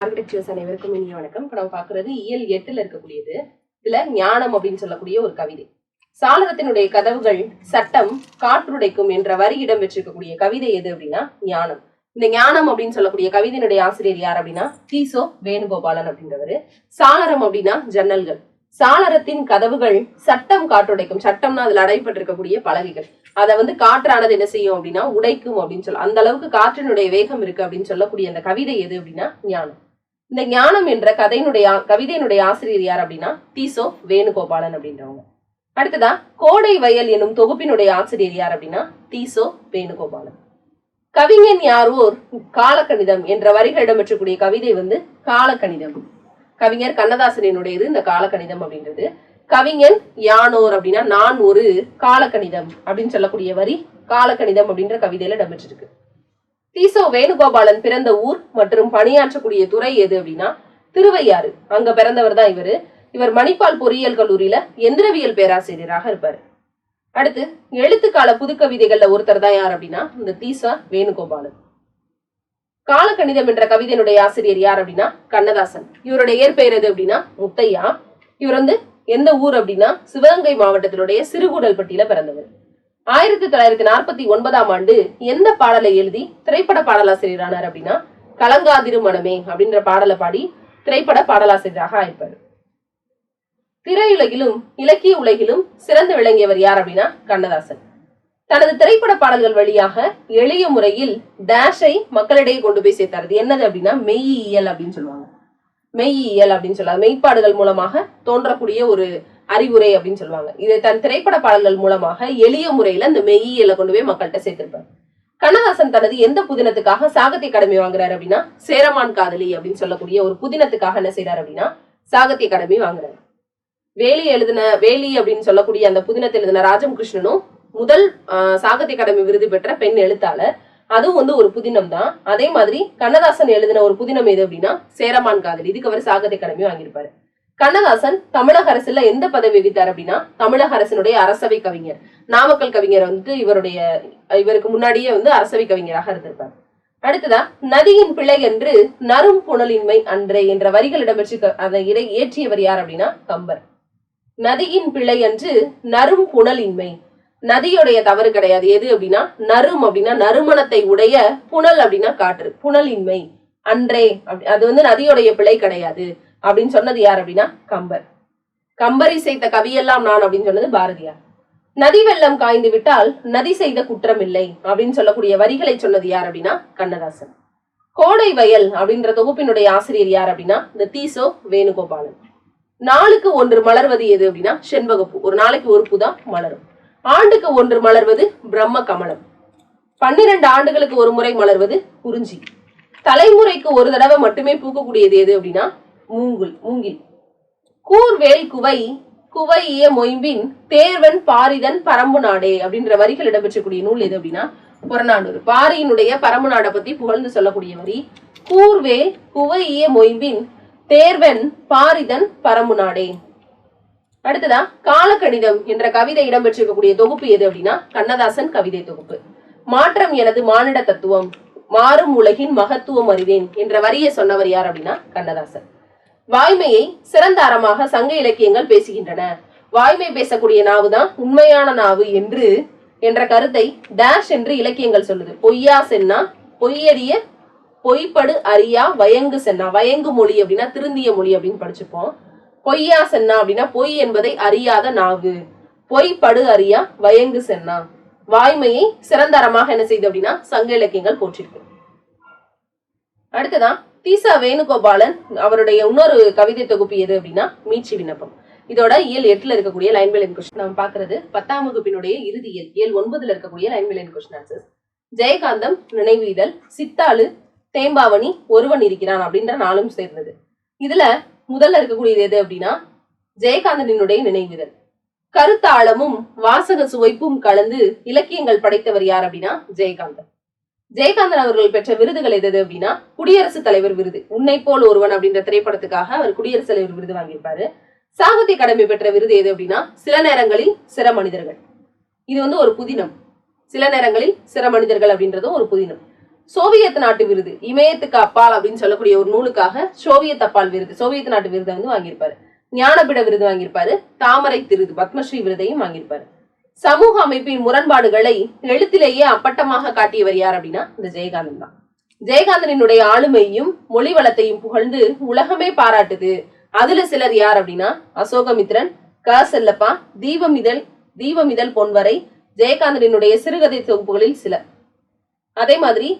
Architectures அனைவருக்கும் இனிய வணக்கம். இப்ப நம்ம பாக்குறது இயல் 8ல இருக்கக்கூடியது. இதுல ஞானம் அப்படின்னு சொல்லக்கூடிய ஒரு கவிதை. சாளரத்தினுடைய கதவுகள் சட்டம் காற்றுடைக்கும் என்ற வரி இடம் பெற்றிருக்கக்கூடிய கவிதை எது அப்படின்னா ஞானம். இந்த ஞானம் அப்படின்னு சொல்லக்கூடிய கவிதையினுடைய ஆசிரியர் யார் அப்படின்னா தீசோ வேணுகோபாலன் அப்படின்றவரு. சாளரம் அப்படின்னா ஜன்னல்கள். சாளரத்தின் கதவுகள் சட்டம் காற்றுடைக்கும். சட்டம்னா அதுல அடைப்பட்டிருக்கக்கூடிய பலகைகள். அதை காற்றானது என்ன செய்யும் அப்படின்னா உடைக்கும் அப்படின்னு சொல்ல, அந்த அளவுக்கு காற்றினுடைய வேகம் இருக்கு அப்படின்னு சொல்லக்கூடிய அந்த கவிதை எது அப்படின்னா ஞானம். இந்த ஞானம் என்ற கவிதையினுடைய ஆசிரியர் யார் அப்படின்னா தீசோ வேணுகோபாலன் அப்படின்றவங்க. அடுத்ததா கோடை வயல் எனும் தொகுப்பினுடைய ஆசிரியர் யார் அப்படின்னா தீசோ வேணுகோபாலன். கவிஞன் யாரோர் காலக்கணிதம் என்ற வரிகள் இடம்பெற்றக்கூடிய கவிதை காலக்கணிதம். கவிஞர் கண்ணதாசனினுடையது இந்த காலக்கணிதம் அப்படின்றது. கவிஞன் யானோர் அப்படின்னா நான் ஒரு காலக்கணிதம் அப்படின்னு சொல்லக்கூடிய வரி காலக்கணிதம் அப்படின்ற கவிதையில இடம்பெற்றிருக்கு. தீசோ வேணுகோபாலன் பிறந்த ஊர் மற்றும் பணியாற்றக்கூடிய துறை எது அப்படின்னா திருவையாறு. அங்க பிறந்தவர் தான் இவரு. இவர் மணிப்பால் பொறியியல் கல்லூரியில எந்திரவியல் பேராசிரியராக இருப்பாரு. அடுத்து எழுத்துக்கால புதுக்கவிதைகள்ல ஒருத்தர் தான் யார் அப்படின்னா இந்த தீசா வேணுகோபாலன். காலக்கணிதம் என்ற கவிதையினுடைய ஆசிரியர் யார் அப்படின்னா கண்ணதாசன். இவருடைய இயற்பெயர் எது அப்படின்னா முத்தையா. இவர் எந்த ஊர் அப்படின்னா சிவகங்கை மாவட்டத்தினுடைய சிறுகூடல்பட்டியில பிறந்தவர். 1949ஆம் ஆண்டு எந்த பாடலை எழுதி திரைப்பட பாடலாசிரியரானார் அப்படின்னா கலங்காதிரு மனமே அப்படின்ற பாடலை பாடி திரைப்பட பாடலாசிரியராக ஆயிப்பார். திரையுலகிலும் இலக்கிய உலகிலும் சிறந்து விளங்கியவர் யார் அப்படின்னா கண்ணதாசன். தனது திரைப்பட பாடல்கள் வழியாக எளிய முறையில் டேஷை மக்களிடையே கொண்டு போய் சேர்த்தார். என்னது அப்படின்னா மெய்யியல் அப்படின்னு சொல்லுவாங்க. மெய்யியல் அப்படின்னு சொல்லுவாங்க. மெய்ப்பாடுகள் மூலமாக தோன்றக்கூடிய ஒரு அறிவுரை அப்படின்னு சொல்லுவாங்க. இதை தன் திரைப்பட பாடல்கள் மூலமாக எளிய முறையில இந்த மெய்யியலை கொண்டு போய் மக்கள்கிட்ட சேர்த்திருப்பார். கண்ணதாசன் தனது எந்த புதினத்துக்காக சாகித்ய அகாடமி வாங்குறாரு அப்படின்னா சேரமான் காதலி அப்படின்னு சொல்லக்கூடிய ஒரு புதினத்துக்காக என்ன செய்யறாரு அப்படின்னா சாகித்ய அகாடமி வாங்குறாரு. வேலி அப்படின்னு சொல்லக்கூடிய அந்த புதினத்தில் எழுதின ராஜம் கிருஷ்ணனும் முதல் சாகித்ய அகாடமி விருது பெற்ற பெண் எழுத்தாளர். அதுவும் ஒரு புதினம் தான். அதே மாதிரி கண்ணதாசன் எழுதின ஒரு புதினம் எது அப்படின்னா சேரமான் காதலி. இதுக்கு அவர் சாகித்ய அகாடமி வாங்கியிருப்பாரு. கண்ணதாசன் தமிழக அரசுல எந்த பதவி விதித்தார் அப்படின்னா தமிழக அரசினுடைய அரசவை கவிஞர். நாமக்கல் கவிஞர் இவருக்கு முன்னாடியே அரசவை கவிஞராக இருந்திருப்பார். அடுத்ததா நதியின் பிழை என்று நரும் புனலின்மை அன்றே என்ற வரிகள் இடம்பெற்று அதை இயற்றியவர் யார் அப்படின்னா கம்பர். நதியின் பிழை என்று நரும் புனலின்மை. நதியுடைய தவறு கிடையாது. எது அப்படின்னா நரும் அப்படின்னா நறுமணத்தை உடைய, புனல் அப்படின்னா காற்று. புனலின்மை அன்றே அது நதியுடைய பிழை கிடையாது அப்படின்னு சொன்னது யார் அப்படின்னா கம்பர். கம்பர் இசைத்த கவியெல்லாம் நான் அப்படின்னு சொன்னது பாரதியார். நதி வெள்ளம் காய்ந்து விட்டால் நதி செய்த குற்றம் இல்லை அப்படின்னு சொல்லக்கூடிய வரிகளை சொன்னது யார் அப்படின்னா கண்ணதாசன். கோடை வயல் அப்படின்ற தொகுப்பினுடைய ஆசிரியர் யார் அப்படின்னா இந்த தீசோ வேணுகோபாலன். நாளுக்கு ஒன்று மலர்வது எது அப்படின்னா செண்பகப்பூ. ஒரு நாளைக்கு ஒரு பூ தான் மலரும். ஆண்டுக்கு ஒன்று மலர்வது பிரம்ம கமலம். 12 ஆண்டுகளுக்கு ஒரு முறை மலர்வது குறிஞ்சி. தலைமுறைக்கு ஒரு தடவை மட்டுமே பூக்கக்கூடியது எது அப்படின்னா மூங்கில். கூர்வேல் குவைய மொயம்பின் தேர்வன் பாரிதன் பரம்பு நாடே அப்படின்ற வரிகள் இடம்பெற்றக்கூடிய நூல் எது அப்படின்னா புறநானூறு. பாரியினுடைய பரம்பு நாடை பத்தி புகழ்ந்து சொல்லக்கூடிய வரி கூர்வேல் குவைய மொயம்பின் தேர்வன் பாரிதன் பரம்பு நாடே. அடுத்ததா காலக்கணிதம் என்ற கவிதை இடம்பெற்றிருக்கக்கூடிய தொகுப்பு எது அப்படின்னா கண்ணதாசன் கவிதை தொகுப்பு. மாற்றம் எனது மானிட தத்துவம், மாறும் உலகின் மகத்துவம் அறிவேன் என்ற வரியை சொன்னவர் யார் அப்படின்னா கண்ணதாசன். வாய்மையை சிறந்த அறமாக சங்க இலக்கியங்கள் பேசுகின்றன. வாய்மை பேசக்கூடிய நாவுதான் உண்மையான நாவு என்ற கருத்தை டேஷ் என்று இலக்கியங்கள் சொல்லுது. பொய்யா சென்னா பொய்யறிய பொய்ப்படு அறியா வயங்கு சென்னா. வயங்கு மொழி அப்படின்னா திருந்திய மொழி அப்படின்னு படிச்சுப்போம். பொய்யா சென்னா அப்படின்னா பொய் என்பதை அறியாத நாவு. பொய்ப்படு அறியா வயங்கு சென்னா. வாய்மையை சிறந்த அறமாக என்ன செய்யுது அப்படின்னா சங்க இலக்கியங்கள் போற்றிருக்கு. அடுத்ததான் தீசா வேணுகோபாலன் அவருடைய இன்னொரு கவிதை தொகுப்பு எது அப்படின்னா மீட்சி விண்ணப்பம். இதோட இயல் 8ல இருக்கக்கூடிய லைன் பை லைன் கொஸ்டின் நம்ம பாக்குறது 10ஆம் வகுப்பினுடைய இறுதி இயல் 9ல இருக்கக்கூடிய line by line question answers. Jayakantham நினைவு இதழ், சித்தாளு, தேம்பாவணி, ஒருவன் இருக்கிறான் அப்படின்ற 4ம் சேர்ந்தது. இதுல முதல்ல இருக்கக்கூடியது எது அப்படின்னா ஜெயகாந்தனினுடைய நினைவிதழ். கருத்தாளமும் வாசக சுவைப்பும் கலந்து இலக்கியங்கள் படைத்தவர் யார் அப்படின்னா ஜெயகாந்தன். ஜெயகாந்தன் அவர்கள் பெற்ற விருதுகள் எது அப்படின்னா குடியரசுத் தலைவர் விருது. உன்னை போல் ஒருவன் அப்படின்ற திரைப்படத்துக்காக அவர் குடியரசுத் தலைவர் விருது வாங்கியிருப்பாரு. சாகித்ய அகாடமி பெற்ற விருது எது அப்படின்னா சில நேரங்களில் சிற மனிதர்கள். இது ஒரு புதினம். சில நேரங்களில் சிற மனிதர்கள் அப்படின்றதும் ஒரு புதினம். சோவியத் நாட்டு விருது, இமயத்துக்கு அப்பால் அப்படின்னு சொல்லக்கூடிய ஒரு நூலுக்காக சோவியத் அப்பால் விருது, சோவியத் நாட்டு விருதை வந்து வாங்கியிருப்பாரு. ஞானபீட விருது வாங்கியிருப்பாரு. தாமரை விருது, பத்மஸ்ரீ விருதையும் வாங்கியிருப்பாரு. சமூக அமைப்பின் முரண்பாடுகளை எழுத்திலேயே அப்பட்டமாக காட்டியவர் யார் அப்படின்னா இந்த ஜெயகாந்தன் தான். ஜெயகாந்தனினுடைய ஆளுமையும் மொழி வளத்தையும் புகழ்ந்து உலகமே பாராட்டுது. அதுல சிலர் யார் அப்படின்னா அசோகமித்ரன், க செல்லப்பா, தீபமிதழ் பொன்வரை, ஜெயகாந்தனினுடைய சிறுகதை தொகுப்புகளில் சிலர். அதே மாதிரி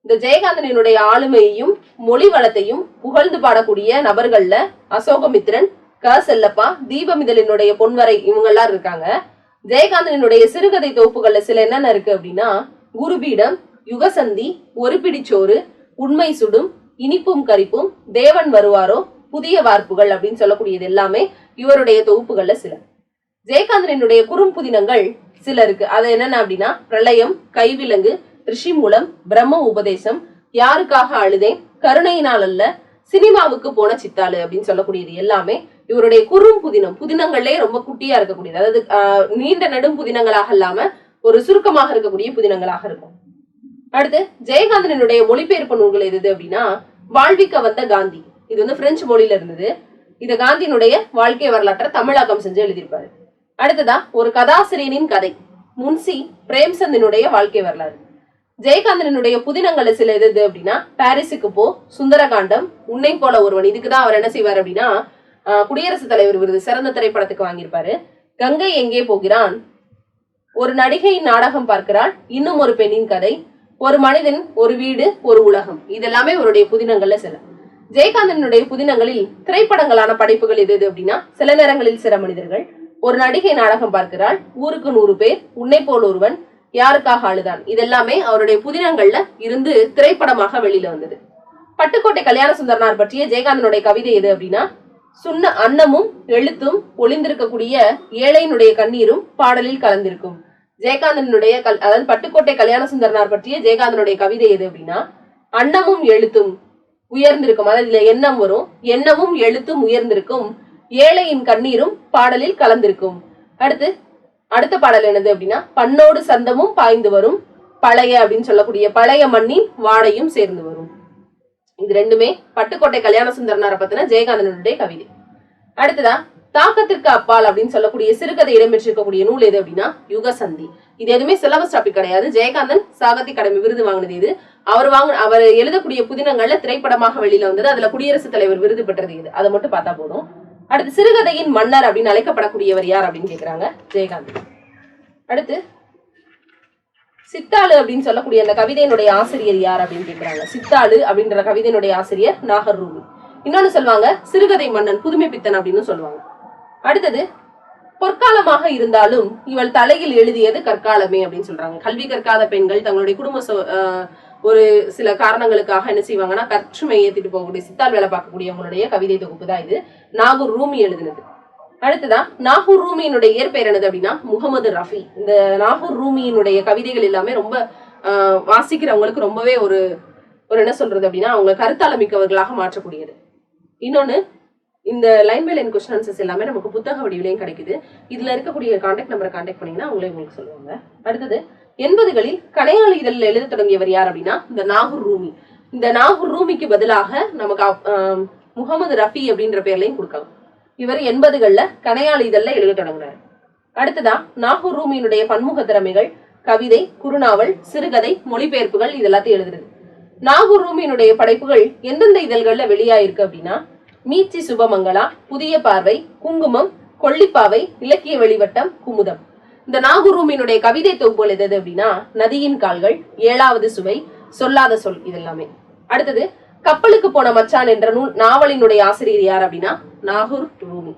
இந்த ஜெயகாந்தனினுடைய ஆளுமையையும் மொழி வளத்தையும் புகழ்ந்து பாடக்கூடிய நபர்கள்ல அசோகமித்ரன், க செல்லப்பா, தீபமிதழினுடைய பொன்வரை இவங்கெல்லாம் இருக்காங்க. ஜெயகாந்தனினுடைய சிறுகதை தொகுப்புகள்ல சில என்னென்ன இருக்கு அப்படின்னா குருபீடம், யுகசந்தி, ஒரு பிடிச்சோறு, உண்மை சுடும், இனிப்பும் கரிப்பும், தேவன் வருவாரோ, புதிய வார்ப்புகள் அப்படின்னு சொல்லக்கூடியது எல்லாமே இவருடைய தொகுப்புகள்ல சில. ஜெயகாந்தனினுடைய குறும்புதினங்கள் சில இருக்கு. அது என்னென்ன அப்படின்னா பிரளயம், கைவிலங்கு, ரிஷிமூலம், பிரம்ம உபதேசம், யாருக்காக அழுதேன், கருணையினால் அல்ல, சினிமாவுக்கு போன சித்தாளு அப்படின்னு சொல்லக்கூடியது எல்லாமே இவருடைய குறும்புதினம். புதினங்களே ரொம்ப குட்டியா இருக்கக்கூடியது, அதாவது நீண்ட நெடும் புதினங்களாக இல்லாம ஒரு சுருக்கமாக இருக்கக்கூடிய புதினங்களாக இருக்கும். அடுத்து ஜெயகாந்தனுடைய மொழிபெயர்ப்பு நூல்கள் எது அப்படின்னா வாழ்விக்க வந்த காந்தி, இது வந்து பிரெஞ்சு மொழியில இருந்தது. இத காந்தியினுடைய வாழ்க்கை வரலாற்றை தமிழாக்கம் செஞ்சு எழுதியிருப்பாரு. அடுத்ததா ஒரு கதாசிரியனின் கதை, முன்சி பிரேம்சந்தினுடைய வாழ்க்கை வரலாறு. ஜெயகாந்தனுடைய புதினங்கள்ல சில எது அப்படின்னா பாரிஸுக்கு போ, சுந்தரகாண்டம், உன்னை போல ஒருவன். இதுக்குதான் அவர் என்ன செய்வார் அப்படின்னா குடியரசுத் தலைவர் விருது சிறந்த திரைப்படத்துக்கு வாங்கியிருப்பாரு. கங்கை எங்கே போகிறான், ஒரு நடிகை நாடகம் பார்க்கிறாள், இன்னும் ஒரு பெண்ணின் கதை, ஒரு மனிதன், ஒரு வீடு, ஒரு உலகம். இதெல்லாமே அவருடைய புதினங்கள்ல சில. ஜெயகாந்தனுடைய புதினங்களில் திரைப்படங்களான படைப்புகள் எது அப்படின்னா சில நேரங்களில் சில மனிதர்கள், ஒரு நடிகை நாடகம் பார்க்கிறாள், ஊருக்கு 100 பேர், உன்னை போல் ஒருவன், யாருக்காக அழுதான். இதெல்லாமே அவருடைய புதினங்கள்ல இருந்து திரைப்படமாக வெளியில வந்தது. பட்டுக்கோட்டை கல்யாண சுந்தரனார் பற்றிய ஜெயகாந்தனுடைய கவிதை எது அப்படின்னா சுண்ண அன்னமும் எழுத்தும் ஒளிந்திருக்கக்கூடிய ஏழையினுடைய கண்ணீரும் பாடலில் கலந்திருக்கும். ஜெயகாந்தனுடைய அதாவது பட்டுக்கோட்டை கல்யாண சுந்தரனார் பற்றிய ஜெயகாந்தனுடைய கவிதை எது அப்படின்னா அன்னமும் எழுத்தும் உயர்ந்திருக்கும். அதாவது இதுல எண்ணம் வரும், எண்ணமும் எழுத்தும் உயர்ந்திருக்கும், ஏழையின் கண்ணீரும் பாடலில் கலந்திருக்கும். அடுத்த பாடல் என்னது அப்படின்னா பண்ணோடு சந்தமும் பாய்ந்து வரும், பழைய அப்படின்னு சொல்லக்கூடிய பழைய மண்ணின் வாடையும் சேர்ந்து வரும். இது ரெண்டுமே பட்டுக்கோட்டை கல்யாண சுந்தரனாரை பத்தின ஜெயகாந்தனுடைய கவிதை. அடுத்ததா தாக்கத்திற்கு அப்பால் அப்படின்னு சொல்லக்கூடிய சிறுகதை இடம்பெற்றிருக்கக்கூடிய நூல் எது அப்படின்னா யுகசந்தி. இது எதுவுமே சிலபஸ் டாபிக் கிடையாது. ஜெயகாந்தன் சாகித்ய அகாடமி விருது வாங்கினது இது. அவர் எழுதக்கூடிய புதினங்கள்ல திரைப்படமாக வெளியில வந்தது. அதுல குடியரசுத் தலைவர் விருது பெற்றது இது. அதை மட்டும் பார்த்தா போதும். அடுத்து சிறுகதையின் மன்னர் அப்படின்னு அழைக்கப்படக்கூடியவர் யார் அப்படின்னு கேக்குறாங்க, ஜெயகாந்தன். அடுத்து சித்தாளு அப்படின்னு சொல்லக்கூடிய அந்த கவிதையினுடைய ஆசிரியர் யார் அப்படின்னு கேக்குறாங்க. சித்தாளு அப்படின்ற கவிதையினுடைய ஆசிரியர் நாகர் ரூமி. இன்னொன்னு சொல்லுவாங்க சிறுகதை மன்னன், புதுமை பித்தன் அப்படின்னு சொல்லுவாங்க. அடுத்தது பொற்காலமாக இருந்தாலும் இவள் தலையில் எழுதியது கற்காலமே அப்படின்னு சொல்றாங்க. கல்வி கற்காத பெண்கள் தங்களுடைய குடும்ப ஒரு சில காரணங்களுக்காக என்ன செய்வாங்கன்னா கற்றுமை ஏத்திட்டு போகக்கூடிய சித்தாள் வேலை பார்க்கக்கூடியவங்களுடைய கவிதை தொகுப்பு தான் இது. நாகூர் ரூமி எழுதினது. அடுத்ததான் நாகூர் ரூமியினுடைய இயற்பெயர் என்னது அப்படின்னா முகமது ரஃபி. இந்த நாகூர் ரூமியினுடைய கவிதைகள் எல்லாமே ரொம்ப வாசிக்கிறவங்களுக்கு ரொம்பவே ஒரு என்ன சொல்றது அப்படின்னா அவங்க கருத்தால மிக்கவர்களாக மாற்றக்கூடியது. இன்னொன்னு இந்த line by line question answers எல்லாமே நமக்கு புத்தக வடிவிலையும் கிடைக்குது. இதுல இருக்கக்கூடிய கான்டாக்ட் நம்பரை கான்டாக்ட் பண்ணீங்கன்னா அவங்களே உங்களுக்கு சொல்லுவாங்க. அடுத்தது 80களில் கனையாளி இதழில் எழுத தொடங்கியவர் யார் அப்படின்னா இந்த நாகூர் ரூமி. இந்த நாகூர் ரூமிக்கு பதிலாக நமக்கு முகமது ரஃபி அப்படின்ற பேர்லையும் கொடுக்கலாம். இவர் 80களில் கனையாளி இதழில் எழுத தொடங்கினார். அடுத்ததா நாகூர் ரூமியினுடைய பன்முக திறமைகள், கவிதை, குறுநாவல், சிறுகதை, மொழிபெயர்ப்புகள் இதெல்லாத்தையும் எழுதுறது. நாகூர் ரூமியினுடைய படைப்புகள் எந்தெந்த இதழ்கள்ல வெளியாயிருக்கு அப்படின்னா மீச்சி சுபமங்களா, புதிய பார்வை, குங்குமம், கொல்லிப்பாவை, இலக்கிய வெளிவட்டம், குமுதம். இந்த நாகூர் ரூமியினுடைய கவிதை தொகுப்புகள் எது அப்படின்னா நதியின் கால்கள், 7வது சுவை, சொல்லாத சொல் இதெல்லாமே. அடுத்தது கப்பலுக்கு போன மச்சான் என்ற நூல் நாவலினுடைய ஆசிரியர் யார் அப்படின்னா நாகூர் ரூமி.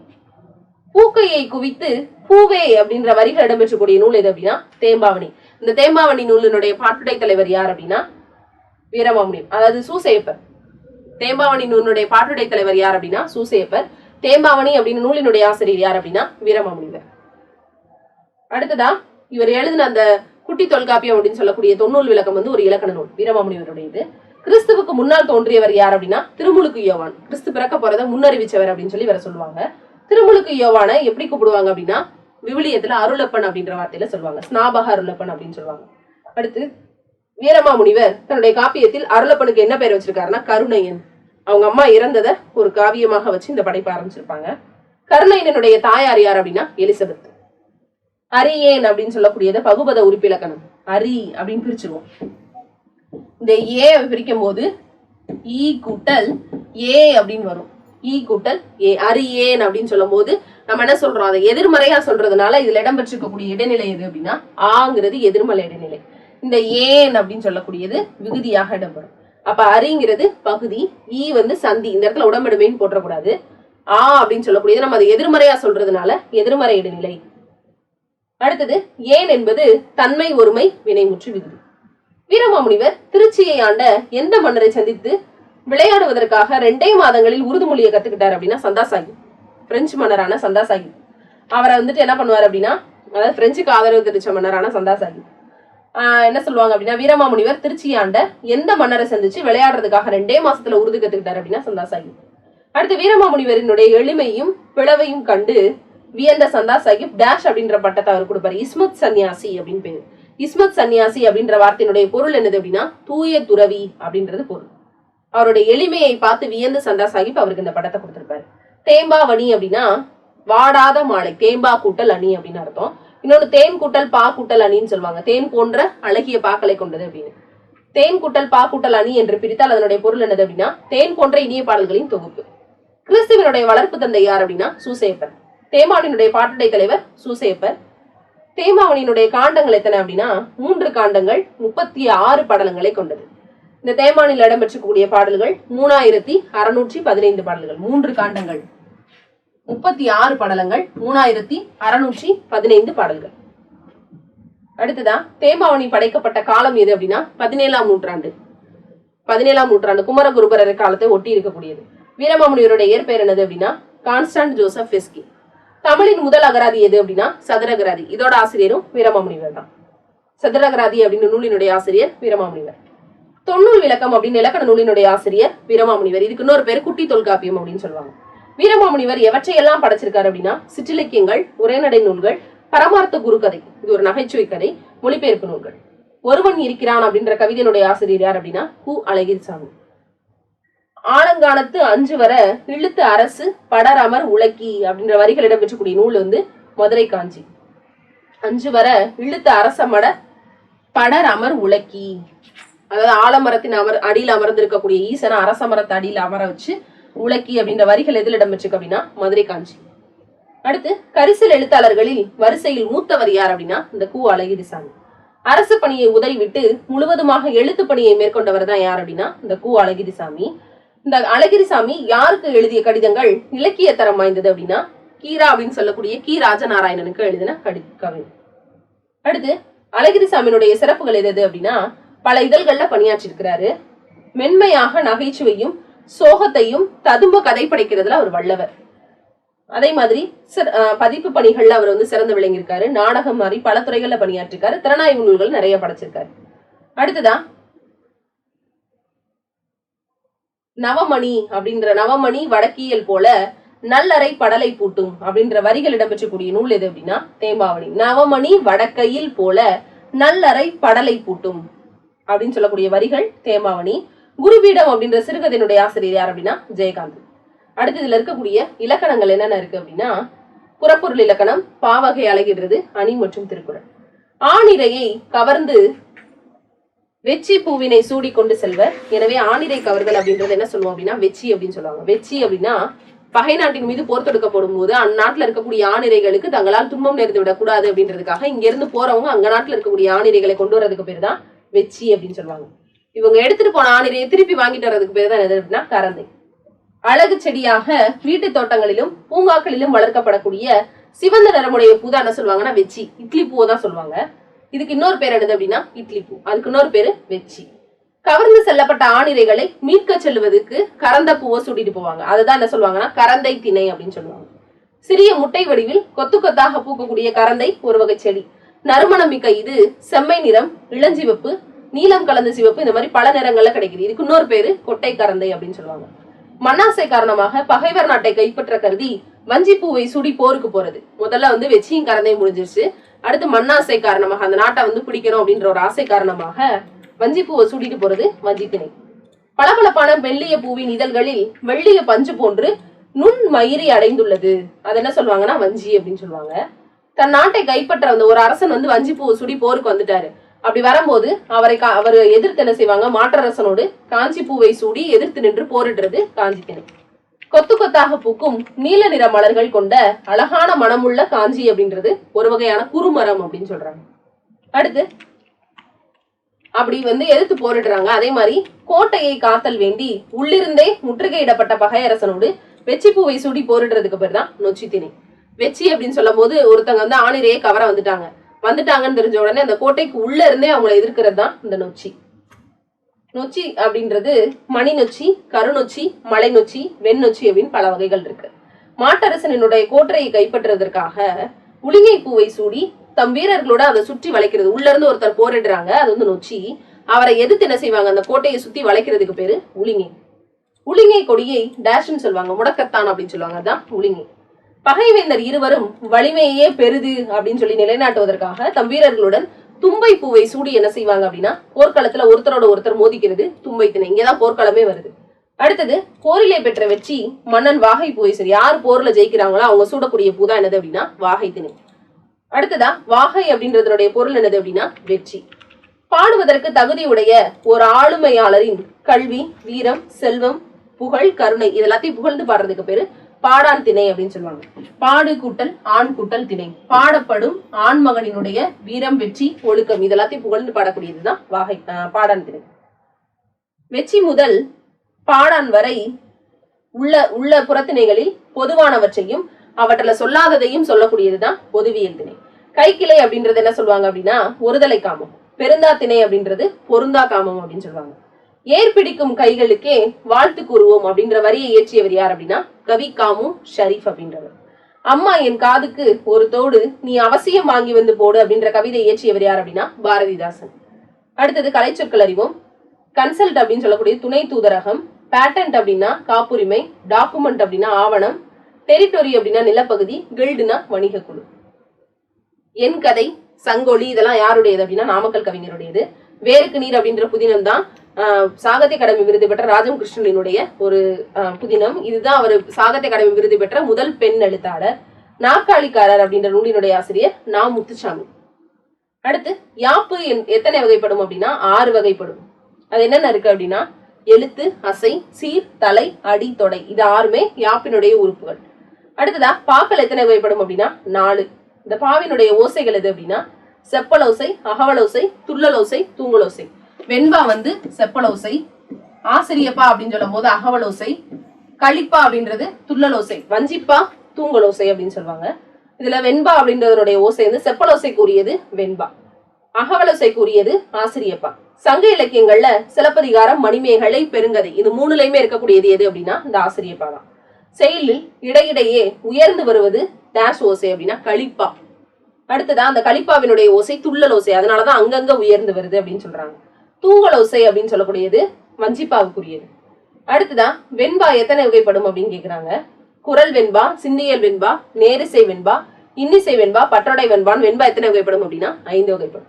பூக்கையை குவித்து பூவே அப்படின்ற வரிகள் இடம்பெற்றக்கூடிய நூல் எது அப்படின்னா தேம்பாவணி. இந்த தேம்பாவணி நூலினுடைய பாட்டுடை தலைவர் யார் அப்படின்னா வீரமாமுனிவர், அதாவது சூசையப்பர். தேம்பாவணி நூலினுடைய பாட்டுடை தலைவர் யார் அப்படின்னா சூசையப்பர். தேம்பாவணி அப்படின்னு நூலினுடைய ஆசிரியர் யார் அப்படின்னா வீரமாமுனிவர். அடுத்ததா இவர் எழுதின அந்த குட்டி தொல்காப்பியம் அப்படின்னு சொல்லக்கூடிய தொன்னூல் விளக்கம் வந்து ஒரு இலக்கண நூல் வீரமாமுனிவருடையது. கிறிஸ்துவுக்கு முன்னால் தோன்றியவர் யார் அப்படின்னா திருமுழுக்கு யோவான். கிறிஸ்து பிறக்க போறதை முன்னறிவிச்சவர் அப்படின்னு சொல்லி வர சொல்லுவாங்க. திருமுழுக்கு யோவானை எப்படி கூப்பிடுவாங்க அப்படின்னா விவிலியத்துல அருளப்பன் அப்படின்ற வார்த்தையில சொல்லுவாங்க. ஸ்நாபக அருளப்பன் அப்படின்னு சொல்லுவாங்க. அடுத்து வீரமாமுனிவர் தன்னுடைய காப்பியத்தில் அருளப்பனுக்கு என்ன பெயர் வச்சிருக்காருன்னா கருணையன். அவங்க அம்மா இறந்ததை ஒரு காவியமாக வச்சு இந்த படைப்பை ஆரம்பிச்சிருப்பாங்க. கருணையனுடைய தாயார் யார் அப்படின்னா எலிசபெத். அரியேன் அப்படின்னு சொல்லக்கூடியதை பகுபத உறுப்பிலக்கணம் அரி அப்படின்னு பிரிச்சிருவோம். இந்த ஏ பிரிக்கும் போது ஈ கூட்டல் ஏ அப்படின்னு வரும். ஈ கூட்டல் ஏ, அரியேன் அப்படின்னு சொல்லும் போது நம்ம என்ன சொல்றோம், அதை எதிர்மறையா சொல்றதுனால இதுல இடம்பெற்றிருக்கக்கூடிய இடைநிலை எது அப்படின்னா ஆங்கிறது எதிர்மலை இடைநிலை. இந்த ஏன் அப்படின்னு சொல்லக்கூடியது விகுதியாக இடம்பெறும். அப்ப அரிங்கிறது பகுதி, ஈ வந்து சந்தி. இந்த இடத்துல உடம்பெடுமைன்னு போட்டக்கூடாது. அப்படின்னு சொல்லக்கூடியது நம்ம அதை எதிர்மறையா சொல்றதுனால எதிர்மறை இடைநிலை. அடுத்தது ஏன் என்பது தன்மை ஒருமை வினைமுற்று விகுதி. வீரமாமுனிவர் திருச்சியை ஆண்ட எந்த மன்னரை சந்தித்து விளையாடுவதற்காக 2 மாதங்களில் உருது மொழியை கத்துக்கிட்டாரு அப்படின்னா சந்தா சாஹிப், பிரெஞ்சு மன்னரான சந்தா சாஹிப். அவரை வந்துட்டு என்ன பண்ணுவார் அப்படின்னா, அதாவது பிரெஞ்சுக்கு ஆதரவு தெரிவிச்ச மன்னரான சந்தா சாஹிப் என்ன சொல்லுவாங்க அப்படின்னா, வீரமாமுனிவர் திருச்சியை ஆண்ட எந்த மன்னரை சந்திச்சு விளையாடுறதுக்காக 2 மாசத்துல உருது கத்துக்கிட்டாரு அப்படின்னா சந்தா சாஹிப். அடுத்து வீரமாமுனிவரினுடைய எளிமையும் பிளவையும் கண்டு வியந்த சந்தா சாஹிப் டேஷ் அப்படின்ற பட்டத்தை அவர் கொடுப்பாரு. இஸ்மத் சன்னியாசி அப்படின்னு பேரு. இஸ்மத் சன்னியாசி அப்படின்ற வார்த்தையினுடைய பொருள் என்னது அப்படின்னா தூய துறவி அப்படின்றது பொருள். அவருடைய எளிமையை பார்த்து வியந்து சந்தா சாஹிப் அவருக்கு இந்த படத்தை கொடுத்திருப்பாரு. தேம்பாவணி அப்படின்னா வாடாத மாலை, தேம்பா கூட்டல் அணி அப்படின்னு அர்த்தம். இன்னொன்னு தேன் கூட்டல் பா கூட்டல் அணின்னு சொல்லுவாங்க. தேன் போன்ற அழகிய பாக்களை கொண்டது அப்படின்னு. தேன் கூட்டல் பா கூட்டல் அணி என்று பிரித்தால் அதனுடைய பொருள் என்னது அப்படின்னா தேன் போன்ற இனிய பாடல்களின் தொகுப்பு. கிறிஸ்துவனுடைய வளர்ப்பு தந்தை யார் அப்படின்னா சூசேப்பர். தேமாவனியினுடைய பாட்டடை தலைவர் சூசேப்பர். தேமாவனியினுடைய காண்டங்கள் எத்தனை அப்படின்னா 3 காண்டங்கள் 36 படலங்களை கொண்டது. இந்த தேமானில் இடம்பெற்றக்கூடிய பாடல்கள் 3615 பாடல்கள். 3 காண்டங்கள் 36 படலங்கள் 3615 பாடல்கள். அடுத்ததான் தேமாவனி படைக்கப்பட்ட காலம் எது அப்படின்னா 17ஆம் நூற்றாண்டு. 17ஆம் நூற்றாண்டு குமரகுருபரர் காலத்தை ஒட்டி இருக்கக்கூடியது. வீரமாமுனிவருடைய இயற்பெயர் என்னது அப்படின்னா கான்ஸ்டன்ட் ஜோசப் ஃபெஸ்கி. தமிழின் முதல் அகராதி எது அப்படின்னா சதுரகராதி. இதோட ஆசிரியரும் வீரமாமுனிவர் தான். சதுரகராதி அப்படின்னு நூலினுடைய ஆசிரியர் வீரமாமுனிவர். தொன்னூல் விளக்கம் அப்படின்னு இலக்கண நூலினுடைய ஆசிரியர் வீரமாமுனிவர். இதுக்கு இன்னொரு பேர் குட்டி தொல்காப்பியம் அப்படின்னு சொல்லுவாங்க. வீரமாமுனிவர் எவற்றையெல்லாம் படைச்சிருக்காரு அப்படின்னா சிற்றிலக்கியங்கள், உரைநடை நூல்கள், பரமார்த்த குருகதை, இது ஒரு நகைச்சுவை கதை, மொழிபெயர்ப்பு நூல்கள். ஒருவன் இருக்கிறான் அப்படின்ற கவிதையினுடைய ஆசிரியர் யார் அப்படின்னா கு அழகிரிசாமி. ஆலங்கானத்து 5 வர இழுத்து அரசு படரமர் உலக்கி அப்படின்ற வரிகள் இடம்பெற்றக்கூடிய நூல் வந்து மதுரை காஞ்சி. 5 வர இழுத்து அரசமட படரமர் உலக்கி, அதாவது ஆலமரத்தின் அடியில் அமர்ந்திருக்கக்கூடிய ஈசனை அரச மரத்து அடியில் அமர வச்சு உலக்கி அப்படின்ற வரிகள் எதில் இடம்பெற்றிருக்கு அப்படின்னா மதுரை காஞ்சி. அடுத்து கரிசல் எழுத்தாளர்களில் வரிசையில் மூத்தவர் யார் அப்படின்னா இந்த கு அழகிரிசாமி. அரசு பணியை உதறிவிட்டு முழுவதுமாக எழுத்து பணியை மேற்கொண்டவர் தான் யார் அப்படின்னா இந்த கு அழகிரிசாமி. இந்த அழகிரிசாமி யாருக்கு எழுதிய கடிதங்கள் இலக்கிய தரம் வாய்ந்தது அப்படின்னா கீரா அப்படின்னு சொல்லக்கூடிய கி ராஜநாராயணனுக்கு எழுதின கவிதை. அடுத்து அழகிரிசாமியினுடைய சிறப்புகள் எது அப்படின்னா பல இதழ்கள்ல பணியாற்றிருக்கிறாரு. மென்மையாக நகைச்சுவையும் சோகத்தையும் ததும்ப கதை படைக்கிறதுல அவர் வல்லவர். அதே மாதிரி பதிப்பு பணிகள்ல அவர் வந்து சிறந்து விளங்கியிருக்காரு. நாடகம் மாதிரி பல துறைகள்ல பணியாற்றிருக்காரு. திறனாய்வு நூல்கள் நிறைய படைச்சிருக்காரு. அடுத்ததான் நவமணி அப்படின்ற நவமணி வடக்கியல் போல நல்லறை படலை பூட்டும் அப்படின்ற வரிகள் இடம்பெற்றக்கூடிய நூல் எது அப்படின்னா தேம்பாவணி. நவமணி வடக்கையில் போல நல்லறை படலை பூட்டும் அப்படின்னு சொல்லக்கூடிய வரிகள் தேம்பாவணி. குருபீடம் அப்படின்ற சிறுகதையினுடைய ஆசிரியர் யார் அப்படின்னா ஜெயகாந்த். அடுத்து இதுல இருக்கக்கூடிய இலக்கணங்கள் என்னென்ன இருக்கு அப்படின்னா புறப்பொருள் இலக்கணம், பாவகை அழகிடுறது, அணி மற்றும் திருக்குறள். ஆணிரையை கவர்ந்து வெச்சி பூவினை சூடி கொண்டு செல்வர். எனவே ஆணிரை கவர்தல் அப்படின்றது என்ன சொல்லுவோம் அப்படின்னா வெச்சி அப்படின்னு சொல்லுவாங்க. வெச்சி அப்படின்னா பகை நாட்டின் மீது போர் தொடுக்கப்படும் போது அந்நாட்டுல இருக்கக்கூடிய ஆணிரைகளுக்கு தங்களால் துன்பம் நேர்ந்து விடக்கூடாது அப்படின்றதுக்காக இங்க இருந்து போறவங்க அங்க நாட்டுல இருக்கக்கூடிய ஆணிரைகளை கொண்டு வரதுக்கு பேர் தான் வெச்சி அப்படின்னு சொல்லுவாங்க. இவங்க எடுத்துட்டு போன ஆணிரையை திருப்பி வாங்கிட்டு வர்றதுக்கு பேர் தான் எது அப்படின்னா கரந்தை. அழகு செடியாக வீட்டு தோட்டங்களிலும் பூங்காக்களிலும் வளர்க்கப்படக்கூடிய சிவந்த நிறமுடைய பூ தான் என்ன சொல்லுவாங்கன்னா வெச்சி. இட்லி பூவை தான் சொல்லுவாங்க. இதுக்கு இன்னொரு பேர் என்னது அப்படின்னா இட்லி பூ. அதுக்கு இன்னொரு பேரு வெச்சி. கவர்ந்து செல்லப்பட்ட ஆணிரைகளை மீட்க செல்வதற்கு கரந்த பூவை சூட்டிட்டு போவாங்க. அதுதான் என்ன சொல்லுவாங்கன்னா கரந்தை திணை அப்படின்னு சொல்லுவாங்க. சிறிய முட்டை வடிவில் கொத்து கொத்தாக பூக்கக்கூடிய கரந்தை ஒரு வகை செடி. நறுமணம் மிக்க இது செம்மை நிறம், இளஞ்சிவப்பு, நீலம் கலந்த சிவப்பு, இந்த மாதிரி பல நிறங்கள்ல கிடைக்குது. இதுக்கு இன்னொரு பேரு கொட்டை கரந்தை அப்படின்னு சொல்லுவாங்க. மண்ணாசை காரணமாக பகைவர் நாட்டை கைப்பற்ற கருதி வஞ்சி பூவை சூடி போருக்கு போறது. முதல்ல வந்து வெச்சியும் கரந்தையும் முடிஞ்சிருச்சு. அடுத்து மண்ணாசை காரணமாக அந்த நாட்டை வந்து பிடிக்கணும் அப்படின்ற ஒரு ஆசை காரணமாக வஞ்சிப்பூவை சூடிட்டு போறது வஞ்சித்திணை. பளபளப்பான மெல்லிய பூவின் இதழ்களில் வெள்ளிய பஞ்சு போன்று நுண் மயிரி அடைந்துள்ளது. அது என்ன சொல்லுவாங்கன்னா வஞ்சி அப்படின்னு சொல்லுவாங்க. தன் நாட்டை கைப்பற்ற வந்த ஒரு அரசன் வந்து வஞ்சிப்பூவை சூடி போருக்கு வந்துட்டாரு. அப்படி வரும்போது அவர் எதிர்த்து என்ன செய்வாங்க, மாற்றரசனோடு காஞ்சி பூவை சூடி எதிர்த்து நின்று போரிடுறது காஞ்சி திணை. கொத்து கொத்தாக பூக்கும் நீல நிற மலர்கள் கொண்ட அழகான மனமுள்ள காஞ்சி அப்படின்றது ஒரு வகையான குறுமரம் அப்படின்னு சொல்றாங்க. அடுத்து அப்படி வந்து எதிர்த்து போரிடுறாங்க. அதே மாதிரி கோட்டையை காத்தல் வேண்டி உள்ளிருந்தே முற்றுகையிடப்பட்ட பகையரசனோடு வெச்சி பூவை சூடி போரிடுறதுக்கு பேர் தான் நொச்சி திணை. வெச்சி அப்படின்னு சொல்லும் போது ஒருத்தங்க வந்து ஆணிரையே கவர வந்துட்டாங்கன்னு தெரிஞ்ச உடனே அந்த கோட்டைக்கு உள்ள இருந்தே அவங்களை எதிர்க்கிறது தான் இந்த நொச்சி. நொச்சி அப்படின்றது மணி நொச்சி, கருநொச்சி, மலை நொச்சி, வெண்ணொச்சி அப்படின்னு பல வகைகள் இருக்கு. மாட்டரசனுடைய கோட்டையை கைப்பற்றுவதற்காக உளிங்கை பூவை சூடி தம் வீரர்களோட அதை சுற்றி வளைக்கிறது. உள்ள இருந்து ஒருத்தர் போரிடுறாங்க, அது வந்து நொச்சி. அவரை எதிர்த்து என்ன செய்வாங்க, அந்த கோட்டையை சுத்தி வளைக்கிறதுக்கு பேரு உளிங்கை. உளிங்கை கொடியை டேஷ்ன்னு சொல்லுவாங்க, முடக்கத்தான் அப்படின்னு சொல்லுவாங்க, அதான் உளிங்கை. பகைவேந்தர் இருவரும் வலிமையே பெருது அப்படின்னு சொல்லி நிலைநாட்டுவதற்காக தம் வீரர்களுடன் தும்பை பூவை சூடி என்ன செய்வாங்க அப்படின்னா போர்க்களத்துல ஒருத்தரோட ஒருத்தர் மோதிக்கிறது தும்பை திணை. இங்கதான் போர்க்களமே வருது. அடுத்தது போரிலே பெற்ற வெற்றி மன்னன் வாகை பூவை சரி, யார் போர்ல ஜெயிக்கிறாங்களோ அவங்க சூடக்கூடிய பூ தான் என்னது அப்படின்னா வாகை திணை. அடுத்ததா வாகை அப்படின்றதனுடைய பொருள் என்னது அப்படின்னா வெற்றி. பாடுவதற்கு தகுதியுடைய ஒரு ஆளுமையாளரின் கல்வி, வீரம், செல்வம், புகழ், கருணை இதெல்லாத்தையும் புகழ்ந்து பாடுறதுக்கு பேரு பாடான் திணை அப்படின்னு சொல்லுவாங்க. பாடு கூட்டல் ஆண் கூட்டல் திணை. பாடப்படும் ஆண் மகனினுடைய வீரம், வெற்றி, ஒழுக்கம் இதெல்லாத்தையும் புகழ்ந்து பாடக்கூடியதுதான் வாகை பாடான் திணை. வெற்றி முதல் பாடான் வரை உள்ள புறத்திணைகளில் பொதுவானவற்றையும் அவற்றில் சொல்லாததையும் சொல்லக்கூடியதுதான் பொதுவியல் திணை. கைக்கிளை அப்படின்றது என்ன சொல்லுவாங்க அப்படின்னா ஒருதலை காமம். பெருந்தா திணை அப்படின்றது பொருந்தா காமம் அப்படின்னு சொல்லுவாங்க. ஏற்பிடிக்கும் கைகளுக்கே வாழ்த்து கூறுவோம் அப்படின்ற வரியை இயற்றியவர் யார் அப்படின்னா கவி காமு ஷரீஃப் அப்படின்றவர். அம்மா என் காதுக்கு ஒரு தோடு நீ அவசியம் வாங்கி வந்து போடு அப்படின்ற கவிதை இயற்றியவர் யார் அப்படின்னா பாரதிதாசன். அடுத்தது கலைச்சொற்கள் அறிவோம். கன்சல்ட் அப்படின்னு சொல்லக்கூடிய துணை தூதரகம், பேட்டன்ட் அப்படின்னா காப்புரிமை, டாக்குமெண்ட் அப்படின்னா ஆவணம், டெரிட்டோரி அப்படின்னா நிலப்பகுதி, கில்டுனா வணிக குழு. என் கதை, சங்கொலி இதெல்லாம் யாருடையது அப்படின்னா நாமக்கல் கவிஞருடையது. வேருக்கு நீர் அப்படின்ற புதினம் தான் சாகித்ய அகாடமி விருது பெற்ற ராஜம் கிருஷ்ணனுடைய ஒரு புதினம். இதுதான் அவர் சாகித்ய அகாடமி விருது பெற்ற முதல் பெண் எழுத்தாளர். நாற்காலிக்காரர் அப்படின்ற நூலினுடைய ஆசிரியர் நா முத்துசாமி. அடுத்து யாப்பு எத்தனை வகைப்படும் அப்படின்னா 6 வகைப்படும். அது என்னென்ன இருக்கு அப்படின்னா எழுத்து, அசை, சீர், தலை, அடி, தொடை இது 6மே யாப்பினுடைய உறுப்புகள். அடுத்ததா பாக்கள் எத்தனை வகைப்படும் அப்படின்னா 4. இந்த பாவினுடைய ஓசைகள் எது அப்படின்னா செப்பலோசை, அகவலோசை, துள்ளலோசை, தூங்கலோசை. வெண்பா வந்து செப்பலோசை, ஆசிரியப்பா அப்படின்னு சொல்லும் போது அகவலோசை, களிப்பா அப்படின்றது துள்ளலோசை, வஞ்சிப்பா தூங்கலோசை அப்படின்னு சொல்லுவாங்க. இதுல வெண்பா அப்படின்றதனுடைய ஓசை வந்து செப்பலோசைக்குரியது வெண்பா, அகவலோசைக்குரியது ஆசிரியப்பா. சங்க இலக்கியங்கள்ல சிலப்பதிகாரம், மணிமேகலை, பெருங்கதை இது 3லயுமே இருக்கக்கூடியது எது அப்படின்னா இந்த ஆசிரியப்பா தான். செயலில் இடையிடையே உயர்ந்து வருவது டேஷ் ஓசை அப்படின்னா களிப்பா. அடுத்ததான் அந்த களிப்பாவினுடைய ஓசை துள்ளல் ஓசை, அதனாலதான் அங்கங்க உயர்ந்து வருது அப்படின்னு சொல்றாங்க. தூங்கல் ஓசை அப்படின்னு சொல்லக்கூடியது வஞ்சிப்பாவுக்குரியது. அடுத்ததான் வெண்பா எத்தனை வகைப்படும் அப்படின்னு கேக்குறாங்க. குரல் வெண்பா, சின்னியல் வெண்பா, நேரிசை வெண்பா, இன்னிசை வெண்பா, பற்றொடை வெண்பான் வெண்பா எத்தனை வகைப்படும் அப்படின்னா 5 வகைப்படும்.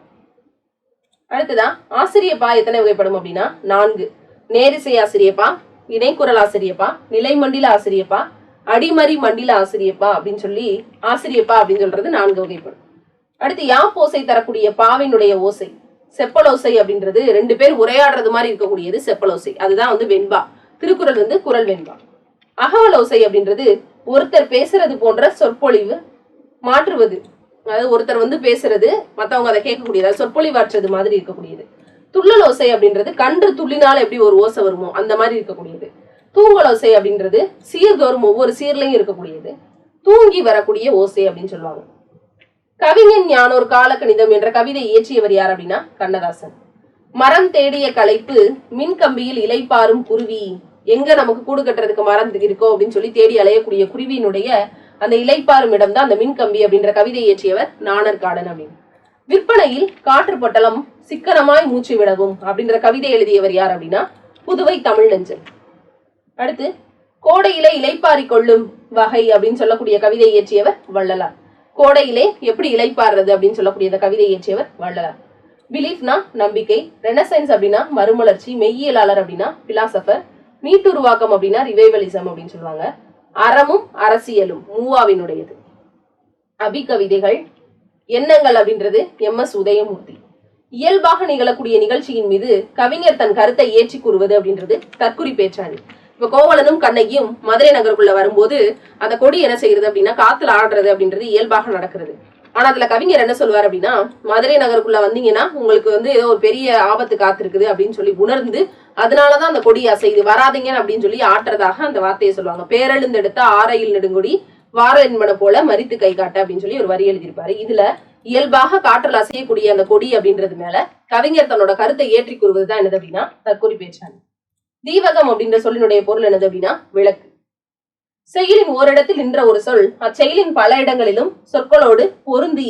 அடுத்ததான் ஆசிரியப்பா எத்தனை வகைப்படும் அப்படின்னா 4. நேரிசை ஆசிரியப்பா, இணைக்குரல் ஆசிரியப்பா, நிலைமண்டில ஆசிரியப்பா, அடிமறி மண்டில ஆசிரியப்பா அப்படின்னு சொல்லி ஆசிரியப்பா அப்படின்னு சொல்றது 4 வகைப்படும். அடுத்து யாப்போசை தரக்கூடிய பாவினுடைய ஓசை செப்பலோசை அப்படின்றது 2 பேர் உரையாடுறது மாதிரி இருக்கக்கூடியது செப்பலோசை, அதுதான் வந்து வெண்பா. திருக்குறள் வந்து குரல் வெண்பா. அகவலோசை அப்படின்றது ஒருத்தர் பேசுறது போன்ற சொற்பொழிவு மாற்றுவது, அதாவது ஒருத்தர் வந்து பேசுறது மத்தவங்க அதை கேட்கக்கூடியது சொற்பொழிவாற்றுறது மாதிரி இருக்கக்கூடியது. துள்ளலோசை அப்படின்றது கன்று துள்ளினால எப்படி ஒரு ஓசை வருமோ அந்த மாதிரி இருக்கக்கூடியது. தூங்கலோசை அப்படின்றது சீர்தோறும் ஒவ்வொரு சீர்லையும் இருக்கக்கூடியது. தூங்கி வரக்கூடிய ஓசை அப்படின்னு சொல்லுவாங்க. கவிஞன் ஞானோர் காலக்கணிதம் என்ற கவிதை இயற்றியவர் யார் அப்படின்னா கண்ணதாசன். மரம் தேடிய களைப்பு மின் கம்பியில் இலைப்பாரும் குருவி, எங்க நமக்கு கூடு கட்டுறதுக்கு மரம் இருக்கோ அப்படின்னு சொல்லி தேடி அலையக்கூடிய குருவியினுடைய அந்த இலைப்பாரும் இடம் தான் அந்த மின்கம்பி அப்படின்ற கவிதை இயற்றியவர் நாணர்காடன் அப்படின்னு. விற்பனையில் காற்று பட்டலம் சிக்கனமாய் மூச்சு விடவும் அப்படின்ற கவிதை எழுதியவர் யார் அப்படின்னா புதுவை தமிழ் நெஞ்சல். அடுத்து கோடையிலே இலைப்பாரி கொள்ளும் வகை அப்படின்னு சொல்லக்கூடிய கவிதை இயற்றியவர் வள்ளலார். கோடையிலே எப்படி இலைப்பாடுறது அப்படின்னு சொல்லக்கூடிய கவிதை இயற்றியவர் வள்ளலார். பிலீஃப்னா நம்பிக்கை, ரெனசைன்ஸ் அப்படின்னா மறுமலர்ச்சி, மெய்யியலாளர் அப்படின்னா பிலாசபர், மீட்டுருவாக்கம் அப்படின்னா ரிவைவலிசம் அப்படின்னு சொல்லுவாங்க. அறமும் அரசியலும் மூவாவினுடையது. அபிகவிதைகள், எண்ணங்கள் அப்படின்றது எம்.எஸ். உதயமூர்த்தி. இயல்பாக நிகழக்கூடிய நிகழ்ச்சியின் மீது கவிஞர் தன் கருத்தை ஏற்றி கூறுவது அப்படின்றது தற்குறி பேச்சாணி. இப்ப கோவலனும் கண்ணகியும் மதுரை நகருக்குள்ள வரும்போது அந்த கொடி என்ன செய்யறது அப்படின்னா காத்துல ஆடுறது அப்படின்றது இயல்பாக நடக்கிறது. ஆனா அதுல கவிஞர் என்ன சொல்லுவார் அப்படின்னா, மதுரை நகருக்குள்ள வந்தீங்கன்னா உங்களுக்கு ஏதோ ஒரு பெரிய ஆபத்து காத்திருக்குது அப்படின்னு சொல்லி உணர்ந்து அதனாலதான் அந்த கொடி அசைது வராதிங்க அப்படின்னு சொல்லி ஆட்டுறதாக அந்த வார்த்தையை சொல்லுவாங்க. பேரெழுந்தெடுத்த ஆரையில் நெடுங்கொடி வார என்பன போல மரித்து கை காட்ட அப்படின்னு சொல்லி ஒரு வரி எழுதியிருப்பாரு. இதுல இயல்பாக காற்றில் அசையக்கூடிய அந்த கொடி அப்படின்றது மேல கவிஞர் தன்னோட கருத்தை ஏற்றி கூறுவதுதான் என்னது அப்படின்னா தற்குறி பேச்சாணி. தீவகம் அப்படின்ற சொல்லினுடைய பொருள் என்னது அப்படின்னா விளக்கு. செயலின் ஓரிடத்தில் நின்ற ஒரு சொல் அச்செயலின் பல இடங்களிலும் சொற்களோடு பொருந்தி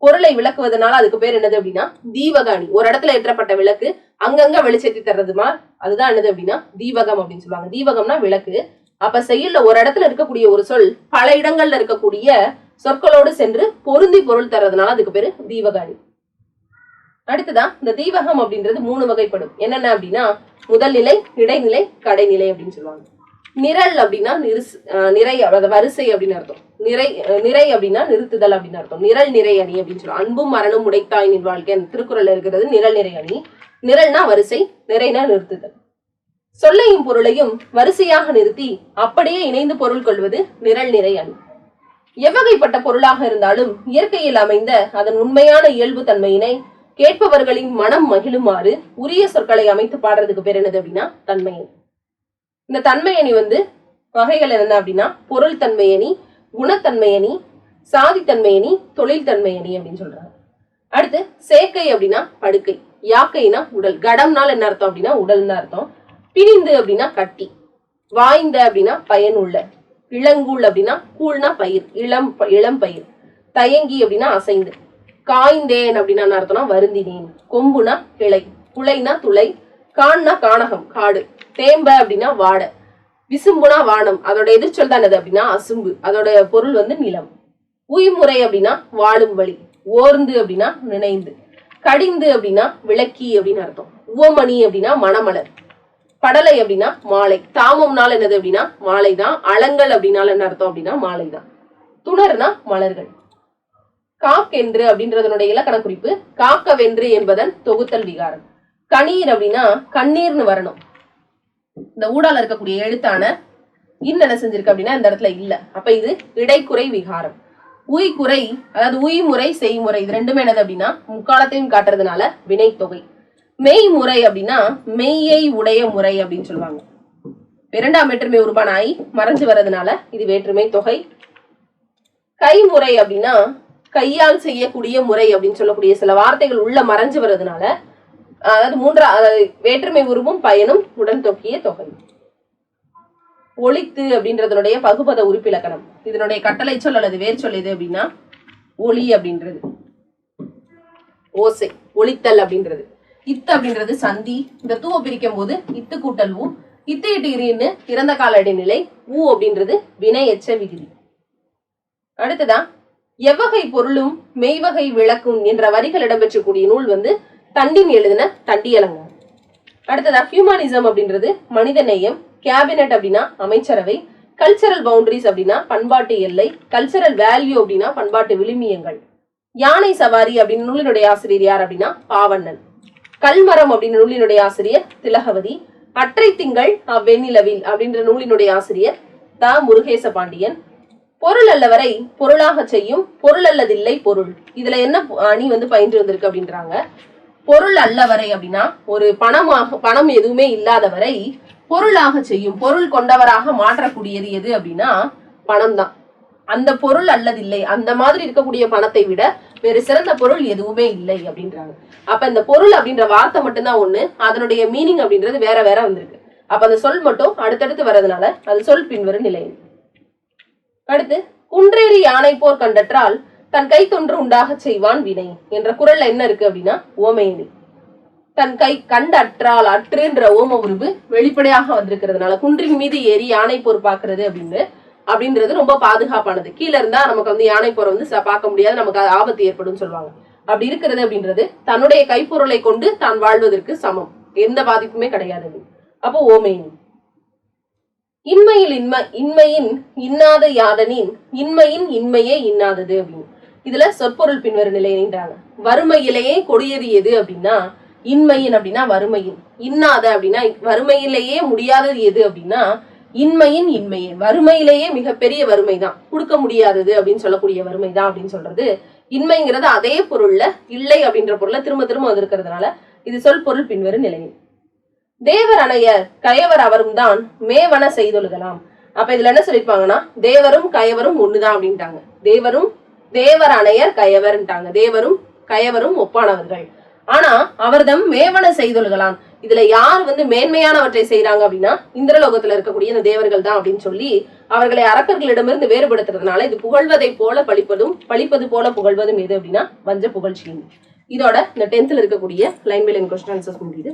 பொருளை விளக்குவதனால அதுக்கு பேர் என்னது அப்படின்னா தீவகாணி. ஒரு இடத்துல ஏற்றப்பட்ட விளக்கு அங்கங்க வெளிச்சேற்றி தர்றதுமா அதுதான் என்னது அப்படின்னா தீவகம் அப்படின்னு சொல்லுவாங்க. தீவகம்னா விளக்கு. அப்ப செயல்ல ஒரு இடத்துல இருக்கக்கூடிய ஒரு சொல் பல இடங்கள்ல இருக்கக்கூடிய சொற்களோடு சென்று பொருந்தி பொருள் தர்றதுனால அதுக்கு பேரு தீவகாணி. அடுத்துதான் இந்த தீவகம் அப்படின்றது 3 வகைப்படும். என்னென்ன அப்படின்னா முதல் நிலை, இடைநிலை, கடைநிலை அப்படின்னு சொல்லுவாங்க. நிரல் அப்படின்னா நிறை வரிசை அப்படின்னு அர்த்தம். நிறை அப்படின்னா நிறுத்துதல் அப்படின்னு அர்த்தம். நிரல் நிறை அணி அப்படின்னு சொல்லுவாங்க. அன்பும் மரணம் உடைத்தாய் நின் வாழ்க்கை திருக்குறள் இருக்கிறது நிரல் நிறை அணி. நிரல்னா வரிசை, நிறைனா நிறுத்துதல். சொல்லையும் பொருளையும் வரிசையாக நிறுத்தி அப்படியே இணைந்து பொருள் கொள்வது நிரல் நிறை அணி. எவ்வகைப்பட்ட பொருளாக இருந்தாலும் இயற்கையில் அமைந்த அதன் உண்மையான இயல்பு தன்மையினை கேட்பவர்களின் மனம் மகிழுமாறு உரிய சொற்களை அமைத்து பாடுறதுக்கு பேர் என்னது அப்படின்னா தன்மையணி. இந்த தன்மையணி வகைகள் என்ன அப்படின்னா பொருள் தன்மையணி, குணத்தன்மையணி, சாதி தன்மையணி, தொழில் தன்மையணி அப்படின்னு சொல்றாங்க. அடுத்து சேக்கை அப்படின்னா படுக்கை, யாக்கைனா உடல், கடம்னால் என்ன அர்த்தம் அப்படின்னா உடல்னு அர்த்தம். பிணிந்து அப்படின்னா கட்டி, வாய்ந்த அப்படின்னா பயனுள்ள, இளங்கூழ் அப்படின்னா கூழ்னா பயிர், இளம் பயிர், தயங்கி அப்படின்னா அசைந்து, காய்ந்தேன் அப்படின்னா அர்த்தம்னா வருந்தினேன், கொம்புனா கிளை, புலைனா துளை, கான்னா கானகம் காடு, தேம்ப அப்படின்னா வாட, விசும்புனா வானம், அதோட எதிர்ச்சொல் தான் என்னது அப்படின்னா அசும்பு, அதோட பொருள் நிலம். உய்முறை அப்படின்னா வாழும் வழி, ஓர்ந்து அப்படின்னா நினைந்து, கடிந்து அப்படின்னா விளக்கி அப்படின்னு அர்த்தம், உவமணி அப்படின்னா மணமலர், படலை அப்படின்னா மாலை, தாமம்னால என்னது அப்படின்னா மாலை தான், அலங்கல் அப்படின்னால என்ன அர்த்தம் அப்படின்னா மாலை தான், துணர்னா மலர்கள். காக்கென்று அப்படின்றதனுடைய இலக்கண குறிப்பு காக்கவென்று என்பதன் தொகுத்தல் விகாரம். கணீர் அப்படின்னா கண்ணீர்னு வரணும். இந்த ஊடால இருக்கக்கூடிய எழுத்தான என்ன செஞ்சிருக்கு அப்படின்னா இந்த இடத்துல இல்ல, அப்ப இது இடைக்குறை விகாரம். உய்குறை அதாவது உய்முறை செய்முறை இது ரெண்டுமே என்னது அப்படின்னா முக்காலத்தையும் காட்டுறதுனால வினை தொகை. மெய்முறை அப்படின்னா மெய்யை உடைய முறை அப்படின்னு சொல்லுவாங்க. 2ஆம் வேற்றுமை உருவான ஐ மறைஞ்சு வர்றதுனால இது வேற்றுமை தொகை. கைமுறை அப்படின்னா கையால் செய்யக்கூடிய முறை அப்படின்னு சொல்லக்கூடிய சில வார்த்தைகள் உள்ள மறைஞ்சு வர்றதுனால அதாவது வேற்றுமை உருவும் பயனும் உடன் தொக்கிய தொகை. ஒளித்து அப்படின்றதனுடைய பகுபத உறுப்பிலக்கணம், இதனுடைய கட்டளை சொல் அல்லது வேர் சொல் எது அப்படின்னா ஒளி அப்படின்றது ஓசை, ஒளித்தல் அப்படின்றது. இத்து அப்படின்றது சந்தி, இந்த தூவை பிரிக்கும் போது இத்து கூட்டல் ஊ, இத்து இட்டு இரின்னு இறந்த கால இடைநிலை, ஊ அப்படின்றது வினை எச்ச விகுதி. அடுத்ததான் எவ்வகை பொருளும் மெய்வகை விளக்கும் என்ற வரிகள் இடம்பெற்றக்கூடிய நூல் தண்டின் எழுதின தண்டியலங்கம். அடுத்ததா ஹியூமனிசம் அப்படின்றது மனித நேயம், கேபினட் அப்படின்னா அமைச்சரவை, கல்ச்சரல் பவுண்டரிஸ் அப்படின்னா பண்பாட்டு எல்லை, கல்ச்சரல் வேல்யூ அப்படின்னா பண்பாட்டு விழுமியங்கள். யானை சவாரி அப்படின்னு நூலினுடைய ஆசிரியர் யார் அப்படின்னா பாவண்ணன். கல்மரம் அப்படின்னு நூலினுடைய ஆசிரியர் திலகவதி. அற்றை திங்கள் அவ்வெண்ணிலவில் அப்படின்ற நூலினுடைய ஆசிரியர் த முருகேச பாண்டியன். பொருள் அல்லவரை பொருளாக செய்யும் பொருள் அல்லதில்லை பொருள், இதுல என்ன அணி பயின்று வந்திருக்கு அப்படின்றாங்க. பொருள் அல்லவரை அப்படின்னா ஒரு பணம் எதுவுமே இல்லாதவரை பொருளாக செய்யும் பொருள் கொண்டவராக மாற்றக்கூடியது எது அப்படின்னா பணம் தான். அந்த பொருள் அல்லதில்லை, அந்த மாதிரி இருக்கக்கூடிய பணத்தை விட வேறு சிறந்த பொருள் எதுவுமே இல்லை அப்படின்றாங்க. அப்ப இந்த பொருள் அப்படின்ற வார்த்தை மட்டும்தான் ஒண்ணு, அதனுடைய மீனிங் அப்படின்றது வேற வேற வந்திருக்கு. அப்ப அந்த சொல் மட்டும் அடுத்தடுத்து வர்றதுனால அது சொல் பின்வரும் நிலை. அடுத்து குன்றேறி யானை போர் கண்டற்றால் தன் கை தொன்று உண்டாக செய்வான் வினை என்ற குறள்ல என்ன இருக்கு அப்படின்னா ஓமையணி. தன் கை கண்டற்றால் அற்றுன்ற ஓம உருவு வெளிப்படையாக வந்திருக்கிறதுனால குன்றின் மீது ஏறி யானை போர் பாக்குறது அப்படின்றது ரொம்ப பாதுகாப்பானது. கீழே இருந்தா நமக்கு யானை போரை பார்க்க முடியாது, நமக்கு ஆபத்து ஏற்படும் சொல்லுவாங்க. அப்படி இருக்கிறது அப்படின்றது தன்னுடைய கைப்பொருளை கொண்டு தான் வாழ்வதற்கு சமம், எந்த பாதிப்புமே கிடையாது. அப்போ ஓமையின் இன்மையில் இன்மையின் இன்னாத யாதனின் இன்மையின் இன்மையே இன்னாதது அப்படின்னு. இதுல சொற்பொருள் பின்வரும் நிலையின்றாங்க. வறுமையிலேயே கொடியது எது அப்படின்னா இன்மையின் அப்படின்னா வறுமையின், இன்னாத அப்படின்னா வறுமையிலேயே முடியாதது எது அப்படின்னா இன்மையின் இன்மையே, வறுமையிலேயே மிகப்பெரிய வறுமை தான், கொடுக்க முடியாதது அப்படின்னு சொல்லக்கூடிய வறுமை தான் அப்படின்னு சொல்றது. இன்மைங்கிறது அதே பொருள்ல இல்லை அப்படின்ற பொருள்ல திரும்ப திரும்ப வந்திருக்கிறதுனால இது சொல் பொருள் பின்வரும் நிலையில். தேவர் அணையர் கயவர் அவரும் தான் மேவன செய்தொழுகலாம். அப்ப இதுல என்ன சொல்லிருப்பாங்கன்னா தேவரும் கயவரும் ஒண்ணுதான் அப்படின்ட்டாங்க. தேவர் அணையர் கயவர்ன்ட்டாங்க. தேவரும் கயவரும் ஒப்பானவர்கள். ஆனா அவர்தம் மேவன செய்தொழுகலாம். இதுல யார் மேன்மையானவற்றை செய்யறாங்க அப்படின்னா இந்திரலோகத்துல இருக்கக்கூடிய இந்த தேவர்கள் தான் அப்படின்னு சொல்லி அவர்களை அரக்கர்களிடமிருந்து வேறுபடுத்துறதுனால இது புகழ்வதை போல பழிப்பது போல புகழ்வதும் எது அப்படின்னா வஞ்ச புகழ்ச்சி. இதோட இந்த 10th இருக்கக்கூடிய line by line question answers முடியுது.